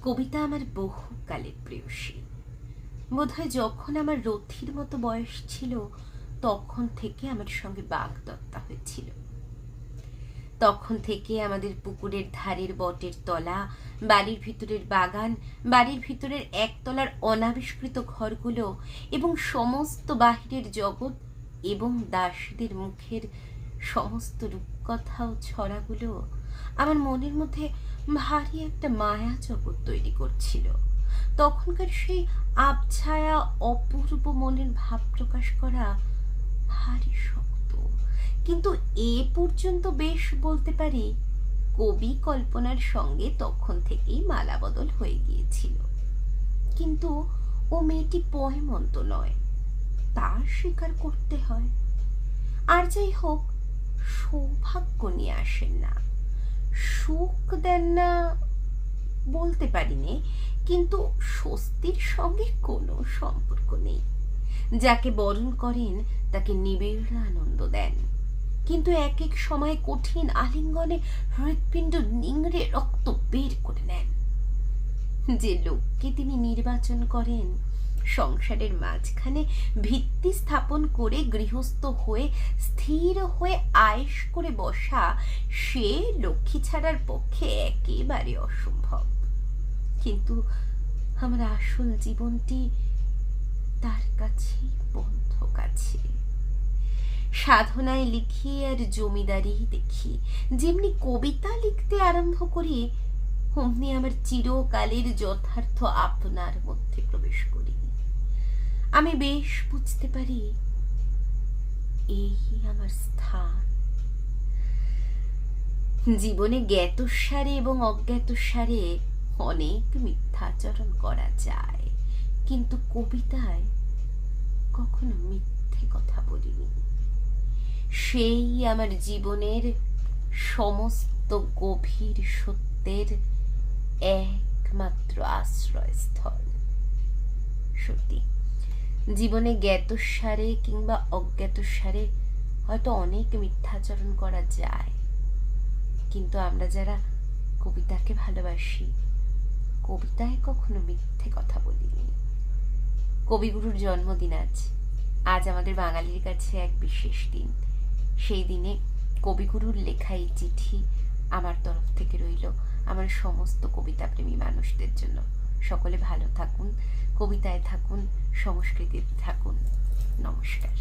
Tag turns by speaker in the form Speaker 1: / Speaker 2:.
Speaker 1: কবিতা আমার বহুকালের প্রেয়সী। বোধহয় যখন আমার রথির মতো বয়স ছিল তখন থেকে আমার সঙ্গে বাগদত্তা হয়েছিল। তখন থেকে আমাদের পুকুরের ধারের বটের তলা, বাড়ির ভিতরের বাগান, বাড়ির ভিতরের একতলার অনাবিষ্কৃত ঘরগুলো এবং সমস্ত বাহিরের জগৎ এবং দাসীদের মুখের সমস্ত রূপকথা ও ছড়াগুলো আমার মনের মধ্যে ভারী একটা মায়া জগৎ তৈরি করছিল। তখনকার সেই আবছায়া অপূর্ব মনের ভাব প্রকাশ করা ভারী শক্ত, কিন্তু এ পর্যন্ত বেশ বলতে পারি কবি কল্পনার সঙ্গে তখন থেকেই মালা বদল হয়ে গিয়েছিল। কিন্তু ও মেয়েটি পহেমন্ত নয়, তা স্বীকার করতে হয়। আর যাই হোক, সৌভাগ্য নিয়ে আসেন না, সুখ দেন না বলতে পারিনি, কিন্তু স্বস্তির সঙ্গে কোনো সম্পর্ক নেই। যাকে বরণ করেন তাকে নিবিড় আনন্দ দেন, কিন্তু এক এক সময় কঠিন আলিঙ্গনে হৃৎপিণ্ড নিংড়ে রক্ত বের করে নেন। যে লোককে তিনি নির্বাচন করেন সংসারের মাঝখানে ভিত্তি স্থাপন করে গৃহস্থ হয়ে স্থির হয়ে আয়েশ করে বসা, সে লক্ষ্মী ছাড়ার পক্ষে একেবারে অসম্ভব। কিন্তু আমার আসল জীবনটি তার কাছেই বন্ধক আছে। সাধনায় লিখি আর জমিদারি দেখি, যেমনি কবিতা লিখতে আরম্ভ করি অমনি আমার চিরকালের যথার্থ আপনার মধ্যে প্রবেশ করি। আমি বেশ বুঝতে পারি এই আমার স্থান। জীবনে জ্ঞাতসারে এবং অজ্ঞাতসারে অনেক মিথ্যাচরণ করা যায়, কিন্তু কবিতায় কখনো মিথ্যে কথা বলিনি। সেই আমার জীবনের সমস্ত গভীর সত্যের একমাত্র আশ্রয়স্থল। সত্যি জীবনে জ্ঞাতসারে কিংবা অজ্ঞাতসারে হয়তো অনেক মিথ্যাচরণ করা যায়, কিন্তু আমরা যারা কবিতাকে ভালোবাসি কবিতায় কখনো মিথ্যে কথা বলিনি। কবিগুরুর জন্মদিন আজ আমাদের বাঙালির কাছে এক বিশেষ দিন। সেই দিনে কবিগুরুর লেখা এই চিঠি আমার তরফ থেকে রইল আমার সমস্ত কবিতা প্রেমী মানুষদের জন্য। সকলে ভালো থাকুন, কবিতায় থাকুন, সংস্কৃতিতে থাকুন। নমস্কার।